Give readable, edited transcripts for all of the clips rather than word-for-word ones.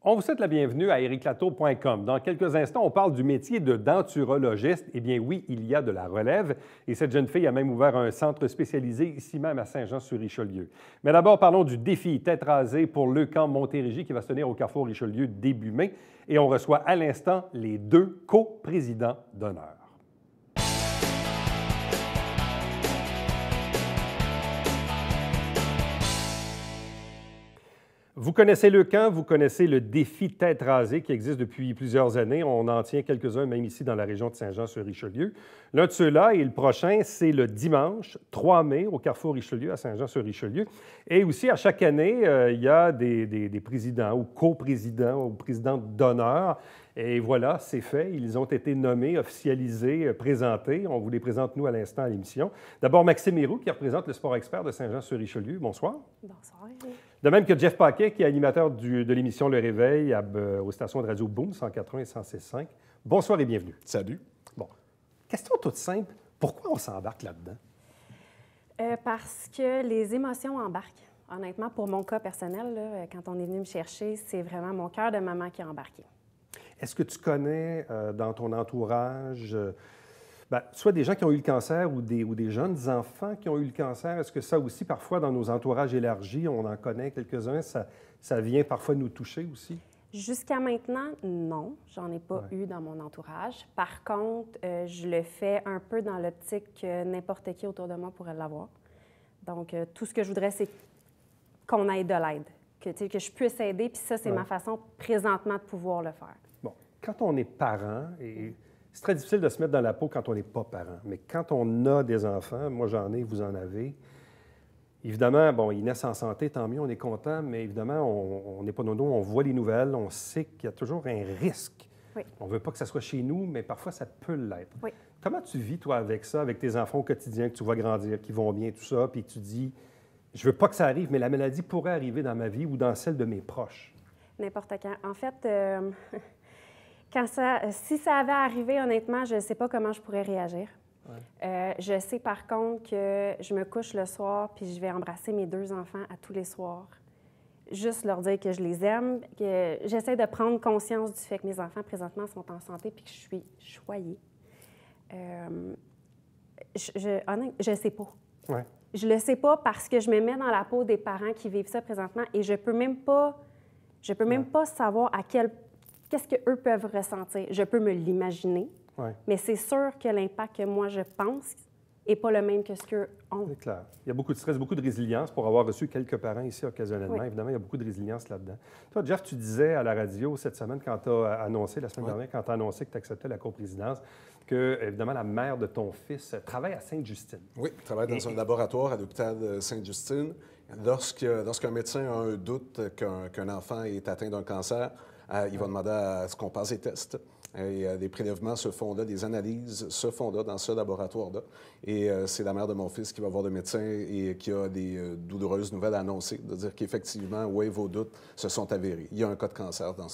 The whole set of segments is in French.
On vous souhaite la bienvenue à ericlatour.com. Dans quelques instants, on parle du métier de denturologiste. Eh bien oui, il y a de la relève et cette jeune fille a même ouvert un centre spécialisé ici même à Saint-Jean-sur-Richelieu. Mais d'abord, parlons du défi tête rasée pour le camp Montérégie qui va se tenir au Carrefour Richelieu début mai. Et on reçoit à l'instant les deux co-présidents d'honneur. Vous connaissez le camp, vous connaissez le défi tête rasée qui existe depuis plusieurs années. On en tient quelques-uns même ici dans la région de Saint-Jean-sur-Richelieu. L'un de ceux-là et le prochain, c'est le dimanche 3 mai au Carrefour Richelieu à Saint-Jean-sur-Richelieu. Et aussi, à chaque année, il y a des présidents ou coprésidents ou présidents d'honneur. Et voilà, c'est fait. Ils ont été nommés, officialisés, présentés. On vous les présente, nous, à l'instant à l'émission. D'abord, Maxime Héroux, qui représente le Sport Expert de Saint-Jean-sur-Richelieu. Bonsoir. Bonsoir. De même que Jeff Paquet, qui est animateur de l'émission Le Réveil aux stations de radio Boom, 180 et 106.5. Bonsoir et bienvenue. Salut. Bon, question toute simple. Pourquoi on s'embarque là-dedans? Parce que les émotions embarquent. Honnêtement, pour mon cas personnel, là, quand on est venu me chercher, c'est vraiment mon cœur de maman qui a embarqué. Est-ce que tu connais dans ton entourage, soit des gens qui ont eu le cancer ou des jeunes enfants qui ont eu le cancer? Est-ce que ça aussi, parfois, dans nos entourages élargis, on en connaît quelques-uns, ça vient parfois nous toucher aussi? Jusqu'à maintenant, non, j'en ai pas eu dans mon entourage. Par contre, je le fais un peu dans l'optique que n'importe qui autour de moi pourrait l'avoir. Donc, tout ce que je voudrais, c'est qu'on aille de l'aide, que je puisse aider, puis ça, c'est ma façon présentement de pouvoir le faire. Bon, quand on est parent, et c'est très difficile de se mettre dans la peau quand on n'est pas parent, mais quand on a des enfants, moi j'en ai, vous en avez, évidemment, bon, ils naissent en santé, tant mieux, on est content, mais évidemment, on n'est pas nono, on voit les nouvelles, on sait qu'il y a toujours un risque. Oui. On ne veut pas que ça soit chez nous, mais parfois ça peut l'être. Oui. Comment tu vis, toi, avec ça, avec tes enfants au quotidien, que tu vois grandir, qui vont bien, tout ça, puis que tu dis, je veux pas que ça arrive, mais la maladie pourrait arriver dans ma vie ou dans celle de mes proches? N'importe quand. En fait, si ça avait arrivé, honnêtement, je ne sais pas comment je pourrais réagir. Ouais. Je sais par contre que je me couche le soir puis je vais embrasser mes deux enfants à tous les soirs. Juste leur dire que je les aime, que j'essaie de prendre conscience du fait que mes enfants présentement sont en santé puis que je suis choyée. Je ne sais pas. Ouais. Je le sais pas parce que je me mets dans la peau des parents qui vivent ça présentement et je peux même pas savoir qu'est-ce qu'eux peuvent ressentir. Je peux me l'imaginer, mais c'est sûr que l'impact que moi, je pense n'est pas le même que ce qu'eux ont. C'est clair. Il y a beaucoup de stress, beaucoup de résilience pour avoir reçu quelques parents ici occasionnellement. Oui. Évidemment, il y a beaucoup de résilience là-dedans. Toi, Jeff, tu disais à la radio cette semaine, quand tu as annoncé, la semaine dernière, quand tu as annoncé que tu acceptais la coprésidence, que, évidemment, la mère de ton fils travaille à Sainte-Justine. Oui, il travaille dans un laboratoire à l'hôpital de Sainte-Justine. Lorsqu'un médecin a un doute qu'un enfant est atteint d'un cancer, il va demander à ce qu'on passe des tests. Et des prélèvements se font là, des analyses se font là, dans ce laboratoire-là. Et c'est la mère de mon fils qui va voir le médecin et qui a des douloureuses nouvelles à annoncer, de dire qu'effectivement, oui, vos doutes se sont avérés. Il y a un cas de cancer dans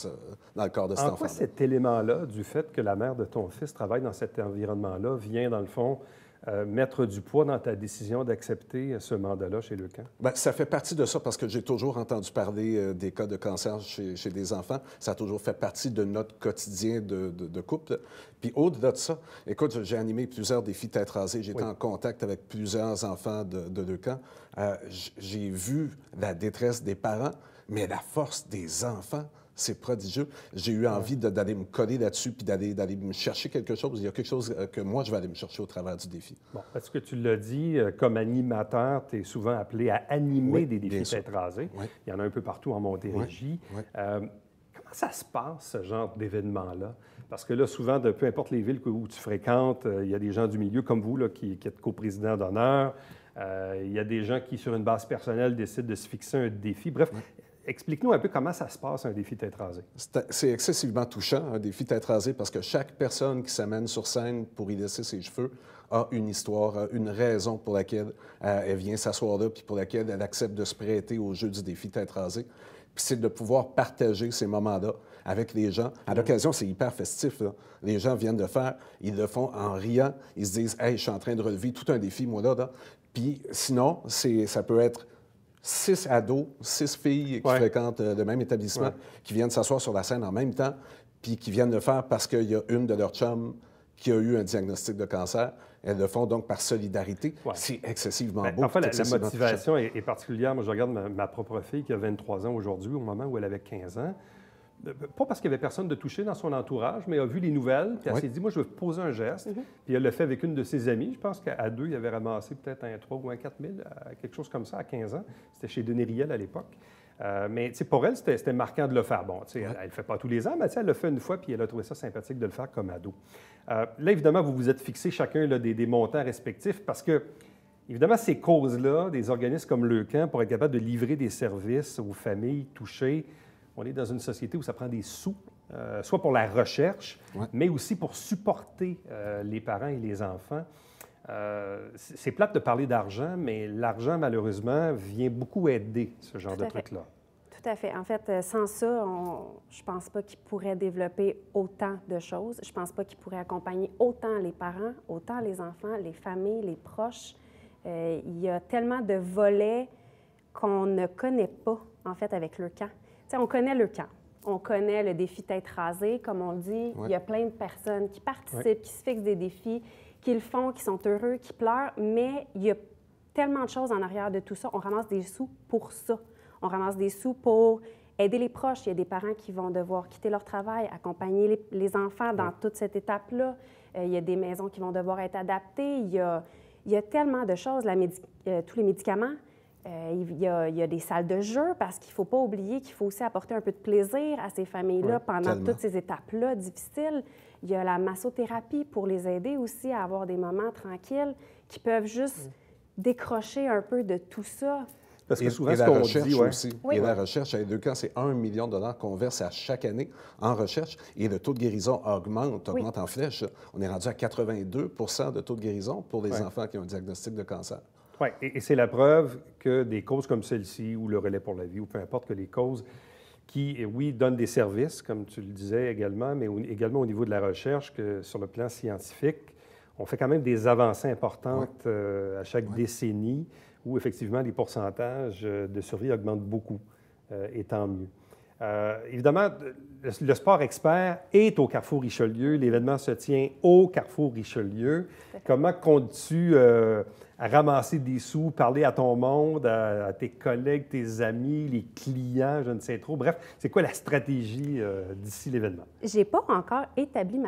le corps de cet enfant-là. En quoi cet élément-là, du fait que la mère de ton fils travaille dans cet environnement-là, vient, dans le fond, mettre du poids dans ta décision d'accepter ce mandat-là chez le camp? Bien, ça fait partie de ça parce que j'ai toujours entendu parler des cas de cancer chez des enfants. Ça a toujours fait partie de notre quotidien de couple. Puis au-delà de ça, écoute, j'ai animé plusieurs défis tête rasée. J'ai été en contact avec plusieurs enfants de le camp. J'ai vu la détresse des parents, mais la force des enfants, c'est prodigieux. J'ai eu envie d'aller me coller là-dessus puis d'aller me chercher quelque chose. Il y a quelque chose que moi, je vais aller me chercher au travers du défi. Bon, parce que tu l'as dit, comme animateur, tu es souvent appelé à animer des défis tête rasée. Oui. Il y en a un peu partout en Montérégie. Oui. Comment ça se passe, ce genre d'événement-là? Parce que là, souvent, peu importe les villes où tu fréquentes, il y a des gens du milieu comme vous là, qui êtes coprésident d'honneur. Il y a des gens qui, sur une base personnelle, décident de se fixer un défi. Bref, explique-nous un peu comment ça se passe, un défi tête rasée. C'est excessivement touchant, un défi tête rasée, parce que chaque personne qui s'amène sur scène pour y laisser ses cheveux a une histoire, a une raison pour laquelle elle vient s'asseoir là, puis pour laquelle elle accepte de se prêter au jeu du défi tête rasée. Puis c'est de pouvoir partager ces moments-là avec les gens. À l'occasion, c'est hyper festif, là. Les gens viennent de faire, ils le font en riant. Ils se disent « Hey, je suis en train de relever tout un défi, moi, là. » Puis sinon, ça peut être 6 ados, 6 filles qui fréquentent le même établissement, qui viennent s'asseoir sur la scène en même temps, puis qui viennent le faire parce qu'il y a une de leurs chums qui a eu un diagnostic de cancer. Elles le font donc par solidarité. C'est excessivement beau. En fait, la motivation est particulière. Moi, je regarde ma propre fille qui a 23 ans aujourd'hui, au moment où elle avait 15 ans. Pas parce qu'il n'y avait personne de touché dans son entourage, mais elle a vu les nouvelles, puis elle s'est dit, moi, je veux poser un geste. Puis elle l'a fait avec une de ses amies. Je pense qu'à deux, il avait ramassé peut-être un 3 ou un 4 000, quelque chose comme ça, à 15 ans. C'était chez Denis Riel à l'époque. Mais pour elle, c'était marquant de le faire. Bon, elle ne le fait pas tous les ans, mais elle le fait une fois, puis elle a trouvé ça sympathique de le faire comme ado. Là, évidemment, vous vous êtes fixés chacun là, des montants respectifs parce que, évidemment, ces causes-là, des organismes comme le Camp, pour être capable de livrer des services aux familles touchées, on est dans une société où ça prend des sous, soit pour la recherche, mais aussi pour supporter les parents et les enfants. C'est plate de parler d'argent, mais l'argent, malheureusement, vient beaucoup aider ce genre de truc-là. Tout à fait. En fait, sans ça, je ne pense pas qu'ils pourraient développer autant de choses. Je ne pense pas qu'ils pourraient accompagner autant les parents, autant les enfants, les familles, les proches. Il y a tellement de volets qu'on ne connaît pas, en fait, avec le camp. T'sais, on connaît le camp. On connaît le défi tête rasée, comme on le dit. Il y a plein de personnes qui participent, qui se fixent des défis, qui le font, qui sont heureux, qui pleurent, mais il y a tellement de choses en arrière de tout ça. On ramasse des sous pour ça. On ramasse des sous pour aider les proches. Il y a des parents qui vont devoir quitter leur travail, accompagner les enfants dans toute cette étape-là. Il y a des maisons qui vont devoir être adaptées. Il y a tellement de choses, tous les médicaments. Il y a des salles de jeu parce qu'il ne faut pas oublier qu'il faut aussi apporter un peu de plaisir à ces familles-là pendant toutes ces étapes-là difficiles. Il y a la massothérapie pour les aider aussi à avoir des moments tranquilles qui peuvent juste décrocher un peu de tout ça. Parce que souvent, ce qu'on dit aussi, et la recherche, à les deux camps, c'est 1 million de dollars qu'on verse à chaque année en recherche et le taux de guérison augmente en flèche. On est rendu à 82 de taux de guérison pour les enfants qui ont un diagnostic de cancer. Oui, et c'est la preuve que des causes comme celle-ci, ou le Relais pour la vie, ou peu importe, que les causes qui, oui, donnent des services, comme tu le disais également, mais également au niveau de la recherche, que sur le plan scientifique, on fait quand même des avancées importantes à chaque décennie, où effectivement les pourcentages de survie augmentent beaucoup, et tant mieux. Évidemment, le Sport Expert est au Carrefour Richelieu. L'événement se tient au Carrefour Richelieu. Comment comptes-tu à ramasser des sous, parler à ton monde, à tes collègues, tes amis, les clients, je ne sais trop. Bref, c'est quoi la stratégie d'ici l'événement? Je n'ai pas encore établi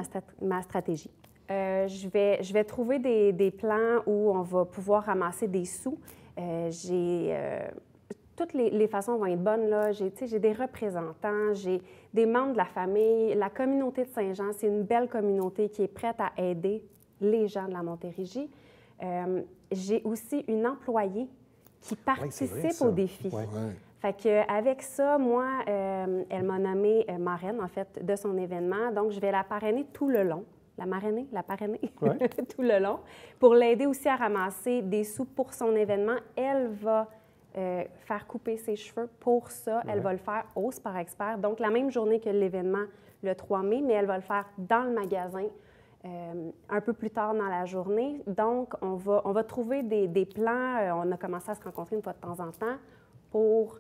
ma stratégie. Je vais trouver des plans où on va pouvoir ramasser des sous. Toutes les façons vont être bonnes. J'ai des représentants, j'ai des membres de la famille. La communauté de Saint-Jean, c'est une belle communauté qui est prête à aider les gens de la Montérégie. J'ai aussi une employée qui participe au défi. Fait qu'avec ça, moi, elle m'a nommée marraine, en fait, de son événement. Donc, je vais la parrainer tout le long. La parrainer tout le long, pour l'aider aussi à ramasser des sous pour son événement. Elle va faire couper ses cheveux pour ça. Elle va le faire au Sport Expert. Donc, la même journée que l'événement, le 3 mai, mais elle va le faire dans le magasin un peu plus tard dans la journée. Donc, on va trouver des plans. On a commencé à se rencontrer une fois de temps en temps pour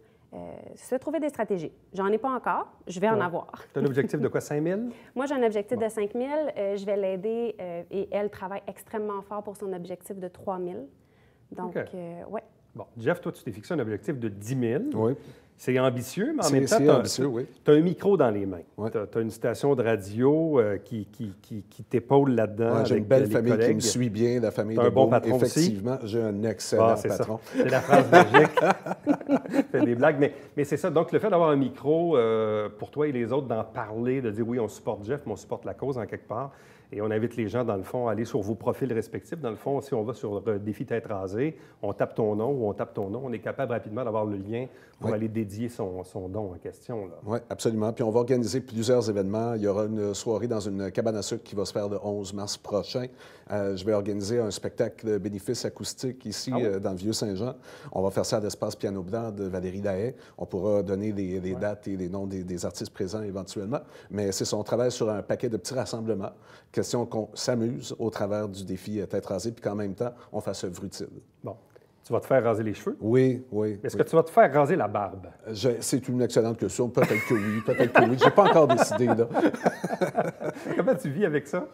se trouver des stratégies. J'en ai pas encore. Je vais en avoir. Tu as un objectif de quoi, 5 000? Moi, j'ai un objectif de 5 000. Je vais l'aider et elle travaille extrêmement fort pour son objectif de 3 000. Donc, oui. Bon, Jeff, toi, tu t'es fixé un objectif de 10 000. Oui. C'est ambitieux, mais en même temps, tu as un micro dans les mains. Tu as une station de radio qui t'épaule là-dedans. J'ai une belle famille qui me suit bien, la famille de un bon patron effectivement, aussi. J'ai un excellent patron. C'est la phrase magique. Fais des blagues, mais c'est ça. Donc, le fait d'avoir un micro, pour toi et les autres, d'en parler, de dire oui, on supporte Jeff, mais on supporte la cause en quelque part. Et on invite les gens, dans le fond, à aller sur vos profils respectifs. Dans le fond, si on va sur Défi Tête rasée, on tape ton nom ou on tape ton nom, on est capable rapidement d'avoir le lien pour aller dédier son don en question. Oui, absolument. Puis on va organiser plusieurs événements. Il y aura une soirée dans une cabane à sucre qui va se faire le 11 mars prochain. Je vais organiser un spectacle bénéfice acoustique ici dans le Vieux-Saint-Jean. On va faire ça à l'espace Piano Blanc de Valérie Lahaye. On pourra donner des dates et les noms des artistes présents éventuellement. Mais c'est ça, on travaille sur un paquet de petits rassemblements. Question qu'on s'amuse au travers du défi Tête rasée, puis qu'en même temps, on fasse œuvre utile. Bon. Tu vas te faire raser les cheveux? Oui, oui. Est-ce oui. que tu vas te faire raser la barbe? C'est une excellente question. Peut-être que oui, peut-être que oui. Je n'ai pas encore décidé, là. Comment tu vis avec ça?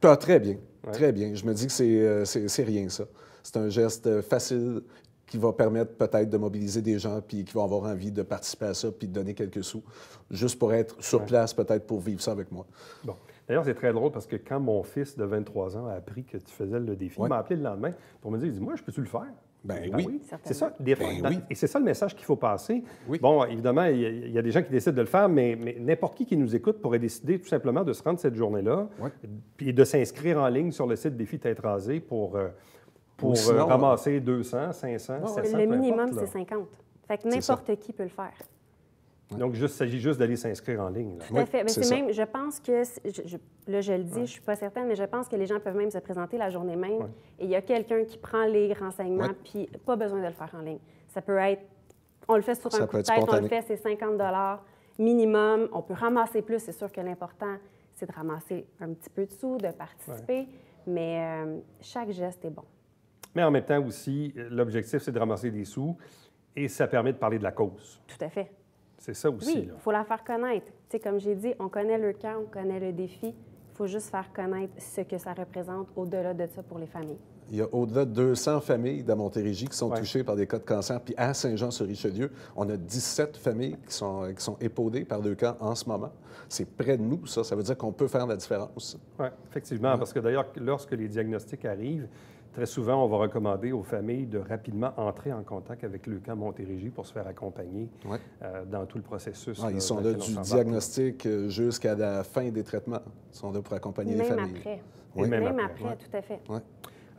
Très bien, Ouais. très bien. Je me dis que c'est rien, ça. C'est un geste facile qui va permettre peut-être de mobiliser des gens puis qui vont avoir envie de participer à ça puis de donner quelques sous, juste pour être sur place, peut-être pour vivre ça avec moi. Bon. D'ailleurs, c'est très drôle parce que quand mon fils de 23 ans a appris que tu faisais le défi, il m'a appelé le lendemain pour me dire, il dit, moi, je peux-tu le faire? Ben oui. C'est ça, des fois. Oui. Et c'est ça le message qu'il faut passer. Oui. Bon, évidemment, il y a des gens qui décident de le faire, mais n'importe qui nous écoute pourrait décider tout simplement de se rendre cette journée-là et de s'inscrire en ligne sur le site Défi Tête Rasée pour sinon, ramasser 200, 500, 700, Le peu minimum, importe, là. c'est 50. Fait que n'importe qui peut le faire. Donc, il s'agit juste d'aller s'inscrire en ligne. Là. Tout à fait. Mais c'est c'est ça. même, je pense que, là, je le dis, je ne suis pas certaine, mais je pense que les gens peuvent même se présenter la journée même et il y a quelqu'un qui prend les renseignements, puis pas besoin de le faire en ligne. Ça peut être, on le fait sur un coup de tête, on le fait, c'est 50 minimum. On peut ramasser plus. C'est sûr que l'important, c'est de ramasser un petit peu de sous, de participer, mais chaque geste est bon. Mais en même temps aussi, l'objectif, c'est de ramasser des sous et ça permet de parler de la cause. Tout à fait. C'est ça aussi. Oui, il faut la faire connaître. Tu sais, comme j'ai dit, on connaît le camp, on connaît le défi. Il faut juste faire connaître ce que ça représente au-delà de ça pour les familles. Il y a au-delà de 200 familles dans Montérégie qui sont touchées par des cas de cancer. Puis à Saint-Jean-sur-Richelieu, on a 17 familles qui sont épaudées par le camp en ce moment. C'est près de nous, ça. Ça veut dire qu'on peut faire la différence. Oui, effectivement, parce que d'ailleurs, lorsque les diagnostics arrivent, très souvent, on va recommander aux familles de rapidement entrer en contact avec le camp Montérégie pour se faire accompagner dans tout le processus. Ils sont là du diagnostic jusqu'à la fin des traitements. Ils sont là pour accompagner les familles. Après. Oui. Même après, tout à fait. Ouais.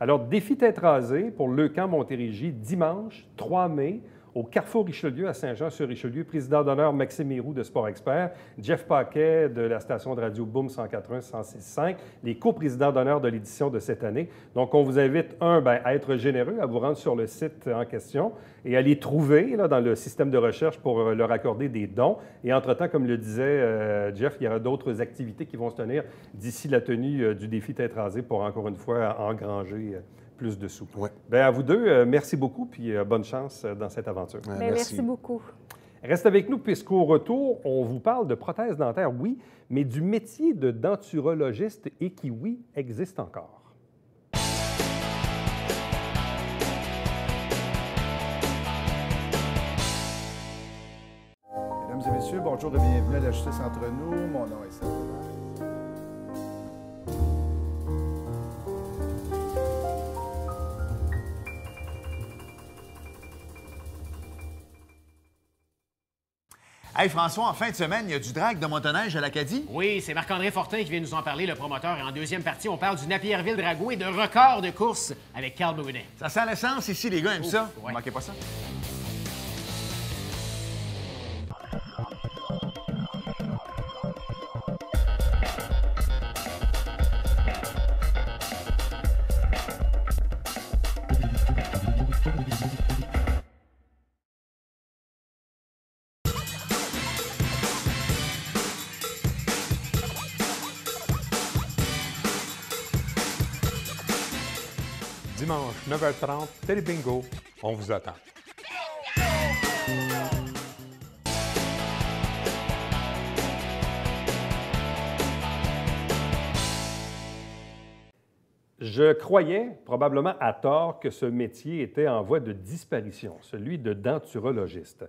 Alors, défi tête rasée pour le camp Montérégie, dimanche 3 mai, au Carrefour Richelieu à Saint-Jean-sur-Richelieu. Président d'honneur Maxime Héroux de Sport Expert, Jeff Paquet de la station de radio Boom 180-106.5, les coprésidents d'honneur de l'édition de cette année. Donc, on vous invite, à être généreux, à vous rendre sur le site en question et à les trouver là, dans le système de recherche pour leur accorder des dons. Et entre-temps, comme le disait Jeff, il y aura d'autres activités qui vont se tenir d'ici la tenue du défi tête rasée pour, encore une fois, engranger plus de sous. Ouais. Bien, à vous deux, merci beaucoup, puis bonne chance dans cette aventure. Merci beaucoup. Reste avec nous, puisqu'au retour, on vous parle de prothèses dentaires, oui, mais du métier de denturologiste et qui, oui, existe encore. Mesdames et messieurs, bonjour et bienvenue à la Justice entre nous. Mon nom est Serge. Hey François, en fin de semaine, il y a du drag de motoneige à l'Acadie? Oui, c'est Marc-André Fortin qui vient nous en parler, le promoteur. Et en deuxième partie, on parle du Napierville Drago et de record de course avec Carl Brunet. Ça sent l'essence ici, les gars aiment ça. Ouais. Ne manquez pas ça. Dimanche, 9h30, Télé Bingo, on vous attend. Je croyais, probablement à tort, que ce métier était en voie de disparition, celui de denturologiste.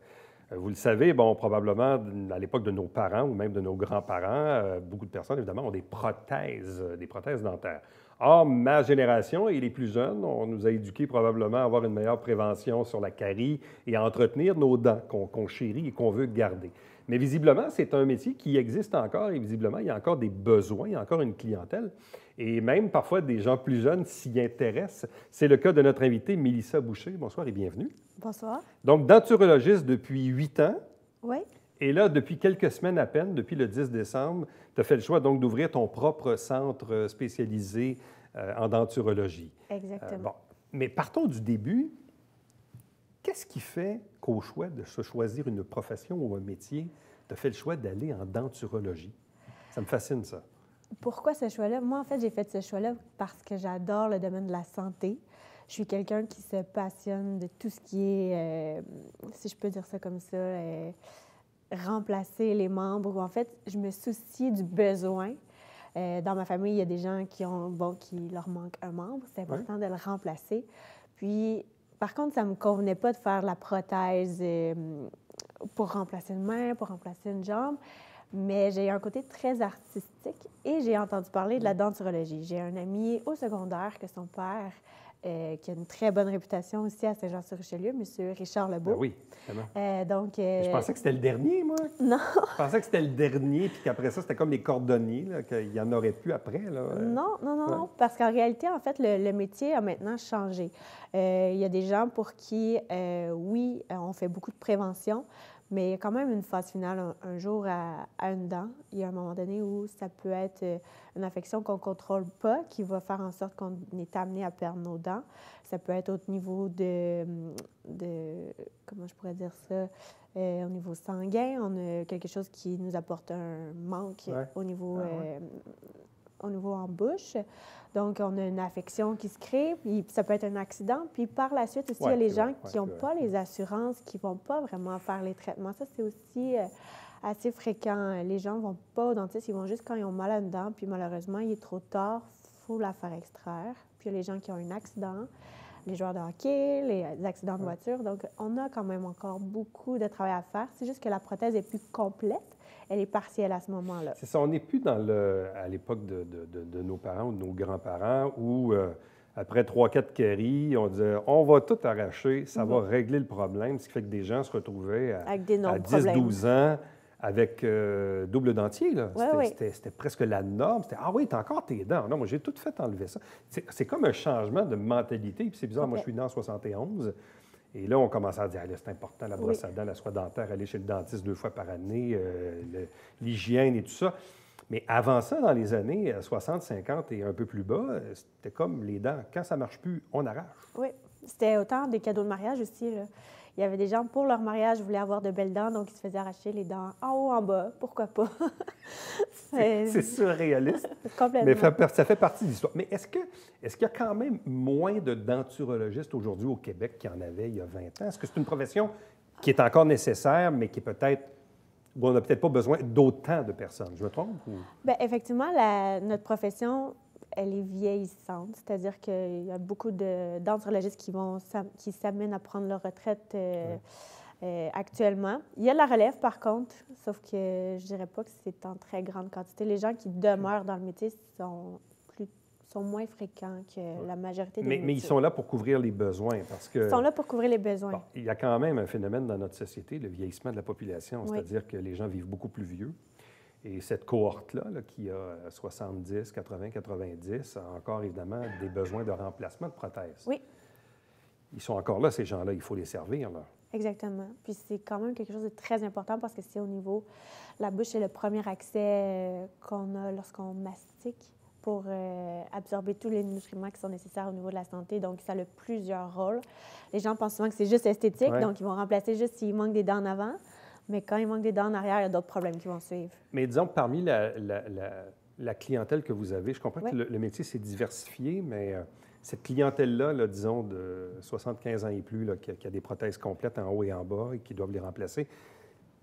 Vous le savez, probablement à l'époque de nos parents ou même de nos grands-parents, beaucoup de personnes, évidemment, ont des prothèses dentaires. Or, ma génération et les plus jeunes, on nous a éduqués probablement à avoir une meilleure prévention sur la carie et à entretenir nos dents qu'on chérit et qu'on veut garder. Mais visiblement, c'est un métier qui existe encore et visiblement, il y a encore des besoins, il y a encore une clientèle. Et même parfois, des gens plus jeunes s'y intéressent. C'est le cas de notre invitée, Mélissa Boucher. Bonsoir et bienvenue. Bonsoir. Donc, denturologiste depuis 8 ans. Oui. Et là, depuis quelques semaines à peine, depuis le 10 décembre, tu as fait le choix donc d'ouvrir ton propre centre spécialisé en denturologie. Exactement. Mais partons du début. Qu'est-ce qui fait qu'au choix de se choisir une profession ou un métier, tu as fait le choix d'aller en denturologie? Ça me fascine, ça. Pourquoi ce choix-là? Moi, en fait, j'ai fait ce choix-là parce que j'adore le domaine de la santé. Je suis quelqu'un qui se passionne de tout ce qui est, si je peux dire ça comme ça, remplacer les membres. Ou en fait, je me soucie du besoin. Dans ma famille, il y a des gens qui leur manque un membre. C'est important de le remplacer. Puis, par contre, ça ne me convenait pas de faire la prothèse pour remplacer une main, pour remplacer une jambe. Mais j'ai un côté très artistique et j'ai entendu parler de la denturologie. J'ai un ami au secondaire que son père, qui a une très bonne réputation aussi à Saint-Jean-sur-Richelieu, M. Richard Lebeau. Ben oui, évidemment. Je pensais que c'était le dernier, moi. Non. Je pensais que c'était le dernier, puis qu'après ça, c'était comme les cordonniers, qu'il n'y en aurait plus après. Là. Non, parce qu'en réalité, en fait, le métier a maintenant changé. Il y a des gens pour qui, oui, on fait beaucoup de prévention, mais il y a quand même une phase finale un jour à une dent. Il y a un moment donné où ça peut être une affection qu'on ne contrôle pas, qui va faire en sorte qu'on est amené à perdre nos dents. Ça peut être au niveau de comment je pourrais dire ça, au niveau sanguin. On a quelque chose qui nous apporte un manque au niveau en bouche. Donc, on a une affection qui se crée, puis ça peut être un accident. Puis par la suite aussi, il y a les gens qui n'ont pas les assurances, qui ne vont pas vraiment faire les traitements. Ça, c'est aussi assez fréquent. Les gens ne vont pas au dentiste, ils vont juste quand ils ont mal à une dent, puis malheureusement, il est trop tard, il faut la faire extraire. Puis il y a les gens qui ont un accident, les joueurs de hockey, les accidents de voiture. Donc, on a quand même encore beaucoup de travail à faire. C'est juste que la prothèse est plus complète. Elle est partielle à ce moment-là. C'est ça, on n'est plus à l'époque de nos parents ou de nos grands-parents où, après 3-4 caries, on disait « on va tout arracher, ça va régler le problème », ce qui fait que des gens se retrouvaient à 10-12 ans avec double dentier. C'était presque la norme. C'était « ah oui, t'as encore tes dents ». Non, moi, j'ai tout fait enlever ça. C'est comme un changement de mentalité. Puis c'est bizarre, moi, je suis né en 71. Et là, on commence à dire, c'est important, la brosse à dents, la soie dentaire, aller chez le dentiste 2 fois par année, l'hygiène et tout ça. Mais avant ça, dans les années 60, 50 et un peu plus bas, c'était comme les dents. Quand ça ne marche plus, on arrache. Oui, c'était autant des cadeaux de mariage aussi, là. Il y avait des gens, pour leur mariage, voulaient avoir de belles dents, donc ils se faisaient arracher les dents en haut, en bas. Pourquoi pas? C'est surréaliste. Complètement. Mais ça fait partie de l'histoire. Mais est-ce qu'il y a quand même moins de denturologistes aujourd'hui au Québec qu'il y en avait il y a 20 ans? Est-ce que c'est une profession qui est encore nécessaire, mais qui est peut-être où on n'a peut-être pas besoin d'autant de personnes? Je me trompe? Ou... Bien, effectivement, notre profession, elle est vieillissante. C'est-à-dire qu'il y a beaucoup de denturologistes qui s'amènent à prendre leur retraite actuellement. Il y a de la relève, par contre, sauf que je dirais pas que c'est en très grande quantité. Les gens qui demeurent dans le métier sont moins fréquents que la majorité des métiers. Mais ils sont là pour couvrir les besoins, parce que... Ils sont là pour couvrir les besoins. Bon, il y a quand même un phénomène dans notre société, le vieillissement de la population, c'est-à-dire que les gens vivent beaucoup plus vieux. Et cette cohorte-là, qui a 70, 80, 90, a encore évidemment des besoins de remplacement de prothèses. Oui. Ils sont encore là, ces gens-là, il faut les servir, là. Exactement. Puis c'est quand même quelque chose de très important parce que c'est au niveau... La bouche, c'est le premier accès qu'on a lorsqu'on mastique pour absorber tous les nutriments qui sont nécessaires au niveau de la santé. Donc, ça a plusieurs rôles. Les gens pensent souvent que c'est juste esthétique, donc ils vont remplacer juste s'il manque des dents en avant. Mais quand il manque des dents en arrière, il y a d'autres problèmes qui vont suivre. Mais disons, parmi la clientèle que vous avez, je comprends que le métier s'est diversifié, mais cette clientèle-là, là, disons, de 75 ans et plus, là, qui a des prothèses complètes en haut et en bas et qui doivent les remplacer,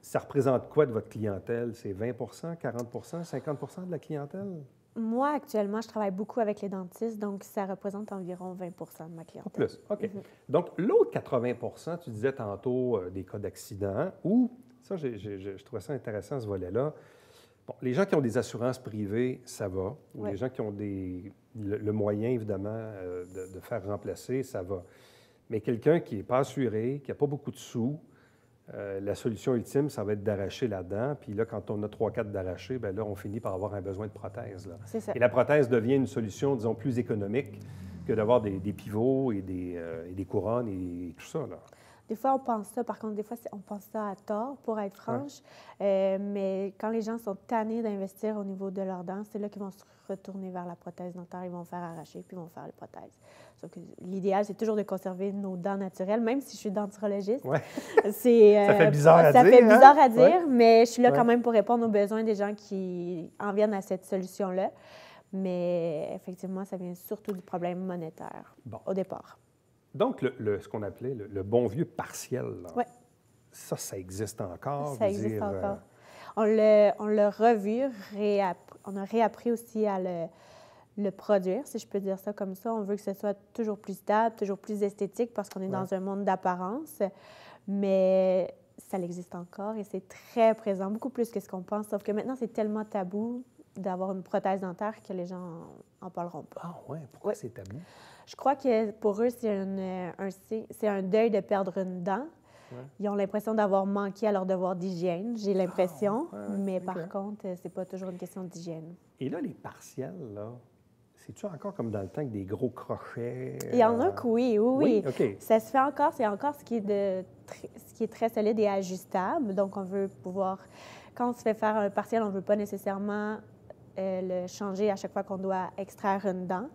ça représente quoi de votre clientèle? C'est 20 40 50 de la clientèle? Moi, actuellement, je travaille beaucoup avec les dentistes, donc ça représente environ 20 de ma clientèle. Plus, OK. Donc, l'autre 80 tu disais tantôt des cas d'accident, ou, ça, je trouvais ça intéressant, ce volet-là. Bon, les gens qui ont des assurances privées, ça va. Ou les gens qui ont le moyen, évidemment, de faire remplacer, ça va. Mais quelqu'un qui n'est pas assuré, qui n'a pas beaucoup de sous, la solution ultime, ça va être d'arracher la dent. Puis là, quand on a 3-4 d'arracher, bien là, on finit par avoir un besoin de prothèse. C'est ça. Et la prothèse devient une solution, disons, plus économique que d'avoir des pivots et des couronnes et tout ça, là. Des fois, on pense ça. Par contre, des fois, on pense ça à tort, pour être franche. Mais quand les gens sont tannés d'investir au niveau de leurs dents, c'est là qu'ils vont se retourner vers la prothèse dentaire. Ils vont faire arracher, puis ils vont faire les prothèses. Sauf que l'idéal, c'est toujours de conserver nos dents naturelles, même si je suis denturologiste. Ouais. Ça fait bizarre à dire. Ça fait bizarre à dire, ouais. Mais je suis là quand même pour répondre aux besoins des gens qui en viennent à cette solution-là. Mais effectivement, ça vient surtout du problème monétaire au départ. Donc, ce qu'on appelait le bon vieux partiel, là, Oui. ça existe encore? Ça vous existe dire, encore. On l'a revu, on a réappris aussi à le produire, si je peux dire ça comme ça. On veut que ce soit toujours plus stable, toujours plus esthétique parce qu'on est dans un monde d'apparence. Mais ça existe encore et c'est très présent, beaucoup plus que ce qu'on pense. Sauf que maintenant, c'est tellement tabou d'avoir une prothèse dentaire que les gens en parleront pas. Ah oui? Pourquoi c'est tabou? Je crois que pour eux, c'est un deuil de perdre une dent. Ouais. Ils ont l'impression d'avoir manqué à leur devoir d'hygiène, j'ai l'impression. Mais par OK. contre, c'est pas toujours une question d'hygiène. Et là, les partiels, là, c'est-tu encore comme dans le temps avec des gros crochets? Il y en a que oui. Oui? OK. Ça se fait encore. C'est encore ce qui est très solide et ajustable. Donc, on veut pouvoir... Quand on se fait faire un partiel, on ne veut pas nécessairement le changer à chaque fois qu'on doit extraire une dent.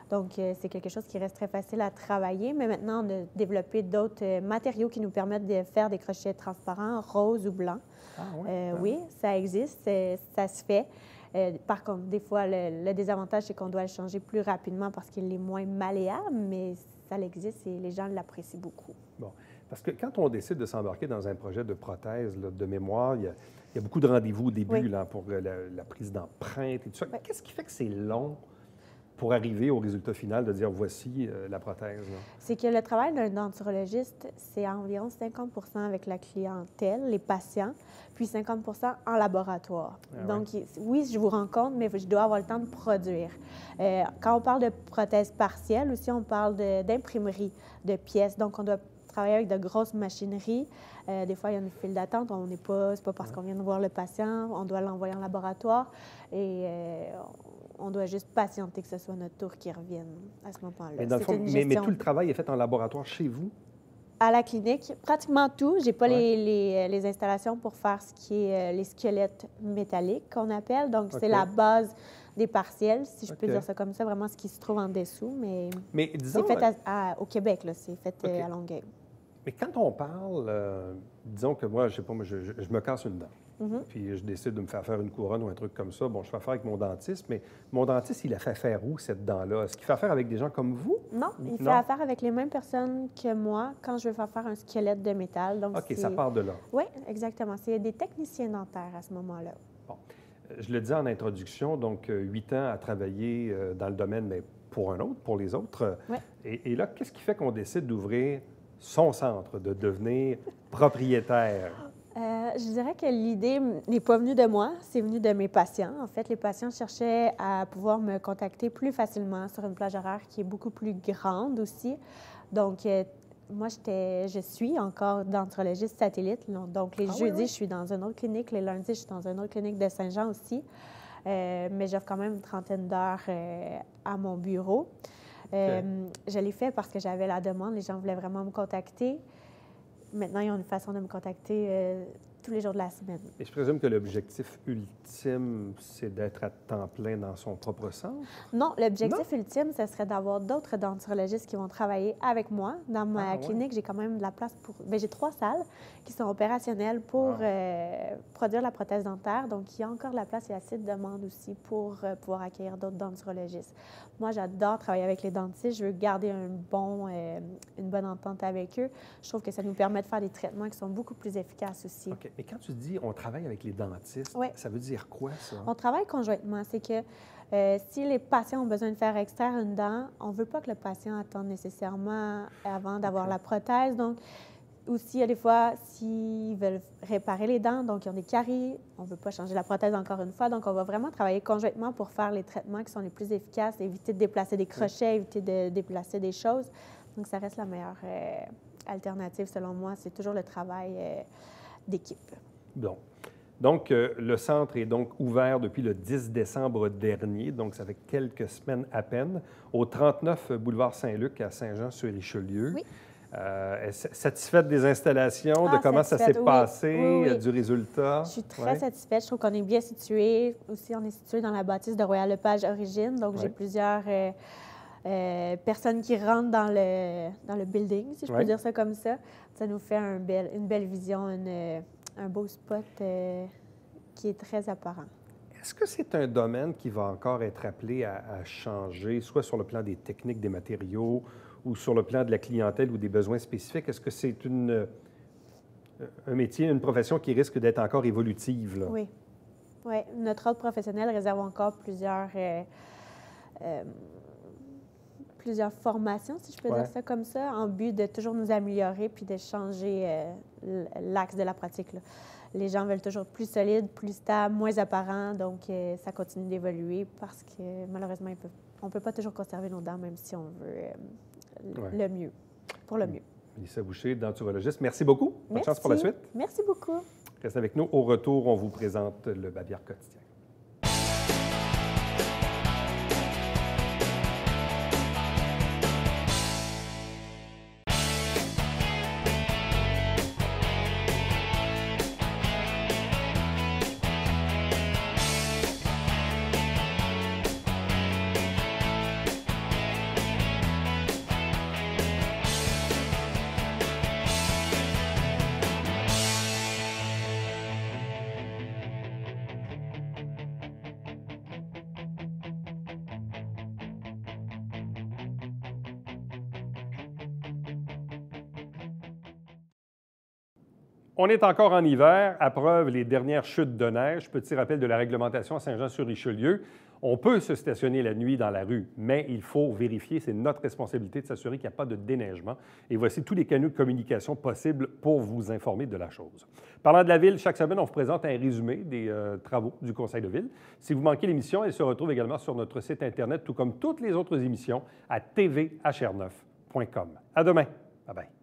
Donc, c'est quelque chose qui reste très facile à travailler. Mais maintenant, on a développé d'autres matériaux qui nous permettent de faire des crochets transparents, roses ou blancs. Ah oui? Oui, ça existe, ça se fait. Par contre, des fois, le désavantage, c'est qu'on doit le changer plus rapidement parce qu'il est moins malléable, mais ça existe et les gens l'apprécient beaucoup. Bon. Parce que quand on décide de s'embarquer dans un projet de prothèse, là, de mémoire, il y a beaucoup de rendez-vous au début là, pour la prise d'empreinte et tout ça. Oui. Qu'est-ce qui fait que c'est long pour arriver au résultat final de dire voici la prothèse? Là? C'est que le travail d'un denturologiste, c'est à environ 50 avec la clientèle, les patients, puis 50 en laboratoire. Donc, oui, je vous rencontre, mais je dois avoir le temps de produire. Quand on parle de prothèse partielle, aussi, on parle d'imprimerie de pièces. Donc, on doit travailler avec de grosses machineries. Des fois, il y a une file d'attente. C'est pas parce qu'on vient de voir le patient, on doit l'envoyer en laboratoire. Et on doit juste patienter que ce soit notre tour qui revienne à ce moment-là. Mais dans le fond, mais tout le travail est fait en laboratoire chez vous? À la clinique, pratiquement tout. J'ai pas les installations pour faire ce qui est les squelettes métalliques qu'on appelle. Donc, c'est la base des partiels, si je peux dire ça comme ça, vraiment ce qui se trouve en dessous. Mais disons, c'est fait au Québec, là. C'est fait à Longueuil. Mais quand on parle, disons que moi, je sais pas, moi, je me casse une dent. Puis je décide de me faire faire une couronne ou un truc comme ça. Bon, je fais affaire avec mon dentiste, mais mon dentiste, il a fait faire où, cette dent-là? Est-ce qu'il fait affaire avec des gens comme vous? Non, il fait affaire avec les mêmes personnes que moi quand je veux faire un squelette de métal. Donc, OK, ça part de là. Oui, exactement. C'est des techniciens dentaires à ce moment-là. Bon. Je le disais en introduction, donc 8 ans à travailler dans le domaine, mais pour un autre, pour les autres. Ouais. Et là, qu'est-ce qui fait qu'on décide d'ouvrir son centre, de devenir propriétaire? Je dirais que l'idée n'est pas venue de moi, c'est venu de mes patients. En fait, les patients cherchaient à pouvoir me contacter plus facilement sur une plage horaire qui est beaucoup plus grande aussi. Donc, moi, je suis encore denturologiste satellite. Donc, les jeudis, je suis dans une autre clinique. Les lundis, je suis dans une autre clinique de Saint-Jean aussi. Mais j'offre quand même une trentaine d'heures à mon bureau. Je l'ai fait parce que j'avais la demande. Les gens voulaient vraiment me contacter. Maintenant, ils ont une façon de me contacter tous les jours de la semaine. Et je présume que l'objectif ultime, c'est d'être à temps plein dans son propre centre? Non, l'objectif ultime, ce serait d'avoir d'autres denturologistes qui vont travailler avec moi. Dans ma clinique, j'ai quand même de la place pour... Bien, j'ai 3 salles qui sont opérationnelles pour produire la prothèse dentaire. Donc, il y a encore de la place. Il y a assez de demandes aussi pour pouvoir accueillir d'autres denturologistes. Moi, j'adore travailler avec les dentistes. Je veux garder une bonne entente avec eux. Je trouve que ça nous permet de faire des traitements qui sont beaucoup plus efficaces aussi. OK. Mais quand tu dis on travaille avec les dentistes, ça veut dire quoi, ça? On travaille conjointement. C'est que si les patients ont besoin de faire extraire une dent, on ne veut pas que le patient attende nécessairement avant d'avoir la prothèse. Donc, aussi, il y a des fois, s'ils veulent réparer les dents, donc ils ont des caries, on ne veut pas changer la prothèse encore une fois. Donc, on va vraiment travailler conjointement pour faire les traitements qui sont les plus efficaces, éviter de déplacer des crochets, éviter de déplacer des choses. Donc, ça reste la meilleure alternative, selon moi. C'est toujours le travail d'équipe. Bon. Donc, le centre est donc ouvert depuis le 10 décembre dernier, donc ça fait quelques semaines à peine, au 39 boulevard Saint-Luc à Saint-Jean-sur-Richelieu. Oui. Satisfaite des installations, de comment ça s'est passé, du résultat? Je suis très satisfaite. Je trouve qu'on est bien situé. Aussi, on est situé dans la bâtisse de Royal Lepage Origine, donc j'ai plusieurs personnes qui rentrent dans le building, si je peux dire ça comme ça. Ça nous fait une belle vision, un beau spot qui est très apparent. Est-ce que c'est un domaine qui va encore être appelé à changer, soit sur le plan des techniques, des matériaux ou sur le plan de la clientèle ou des besoins spécifiques? Est-ce que c'est un métier, une profession qui risque d'être encore évolutive, là? Oui. Oui. Notre ordre professionnel réserve encore plusieurs formations, si je peux dire ça comme ça, en but de toujours nous améliorer puis de changer l'axe de la pratique, là. Les gens veulent toujours plus solide, plus stable, moins apparent, donc ça continue d'évoluer parce que malheureusement, on ne peut pas toujours conserver nos dents, même si on veut le mieux, pour le mieux. Mélissa Boucher, denturologiste, merci beaucoup. Bonne chance pour la suite. Merci beaucoup. Restez avec nous. Au retour, on vous présente le Bavière quotidien. On est encore en hiver, à preuve les dernières chutes de neige. Petit rappel de la réglementation à Saint-Jean-sur-Richelieu. On peut se stationner la nuit dans la rue, mais il faut vérifier, c'est notre responsabilité de s'assurer qu'il n'y a pas de déneigement. Et voici tous les canaux de communication possibles pour vous informer de la chose. Parlant de la Ville, chaque semaine, on vous présente un résumé des travaux du Conseil de Ville. Si vous manquez l'émission, elle se retrouve également sur notre site Internet, tout comme toutes les autres émissions, à tvhr9.com. À demain. Bye-bye.